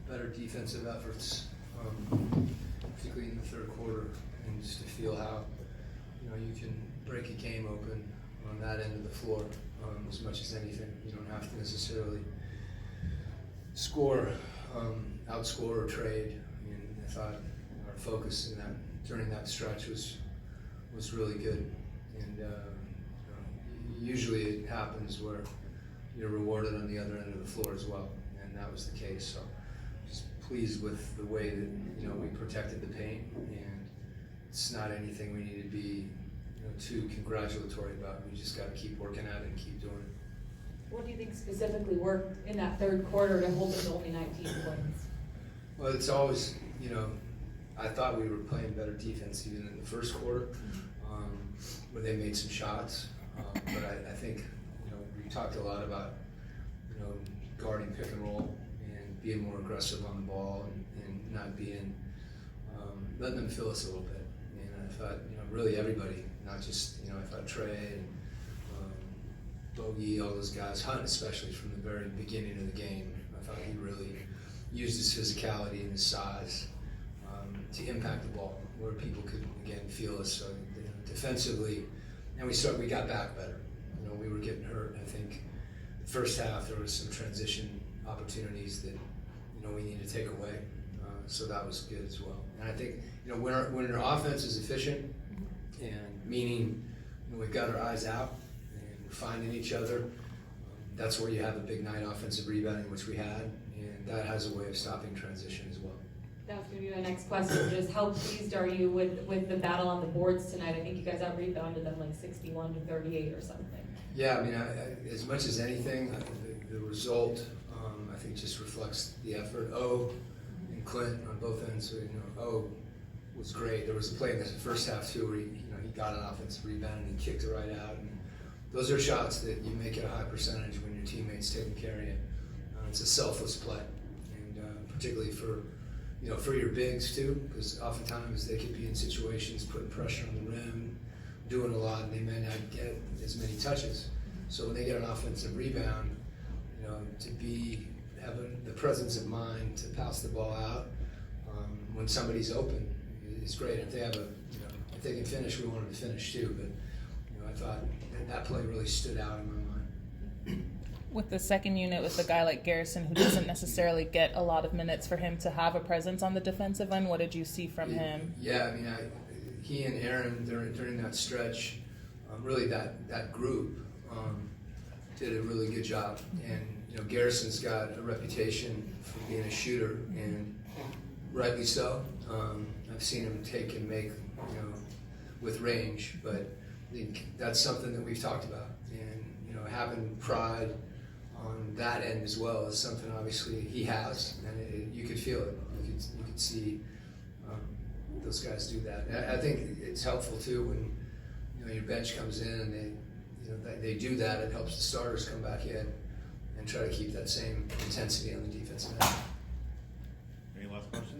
better defensive efforts, particularly in the third quarter, and just to feel how you can break a game open on that end of the floor as much as anything. You don't have to necessarily score, outscore or trade. And I thought our focus in that during that stretch was really good. And usually it happens where you're rewarded on the other end of the floor as well, and that was the case. So just pleased with the way that we protected the paint, and it's not anything we need to be too congratulatory about. We just got to keep working at it and keep doing it. What do you think specifically worked in that third quarter to hold them to only 19 points? Well, it's always, I thought we were playing better defense even in the first quarter, where they made some shots. But I think, we talked a lot about, guarding pick and roll and being more aggressive on the ball and not being, letting them fill us a little bit. And I thought, really everybody, not just, I thought Trey and Bogey, all those guys, Hunt especially from the very beginning of the game, I thought he really used his physicality and his size to impact the ball where people could, again, feel us. So defensively, and we got back better. We were getting hurt. I think the first half there was some transition opportunities that we need to take away. So that was good as well. And I think when our offense is efficient, and meaning we've got our eyes out and we're finding each other, that's where you have a big night offensive rebounding, which we had, and that has a way of stopping transition as well. That was going to be my next question. Just how pleased are you with the battle on the boards tonight? I think you guys out-rebounded them like 61-38 or something. Yeah, I mean, as much as anything, the result, I think, just reflects the effort. And Quin on both ends. So, was great. There was a play in the first half too where he got an offensive rebound and he kicked it right out. And those are shots that you make at a high percentage when your teammates taking care of you. It's a selfless play, and particularly for your bigs too, because oftentimes they could be in situations putting pressure on the rim, doing a lot, and they may not get as many touches. So when they get an offensive rebound, to be having the presence of mind to pass the ball out when somebody's open is great. If they have if they can finish, we want them to finish too. But I thought that play really stood out in my mind. With the second unit, with a guy like Garrison, who doesn't necessarily get a lot of minutes, for him to have a presence on the defensive end, what did you see from him? Yeah, I mean, he and Aaron during that stretch, really that group did a really good job. And Garrison's got a reputation for being a shooter, and rightly so. I've seen him take and make, with range, but I think that's something that we've talked about. And having pride on that end as well is something obviously he has, and you could feel it. You could see those guys do that. And I think it's helpful too when your bench comes in and they do that. It helps the starters come back in and try to keep that same intensity on the defensive end. Any last questions?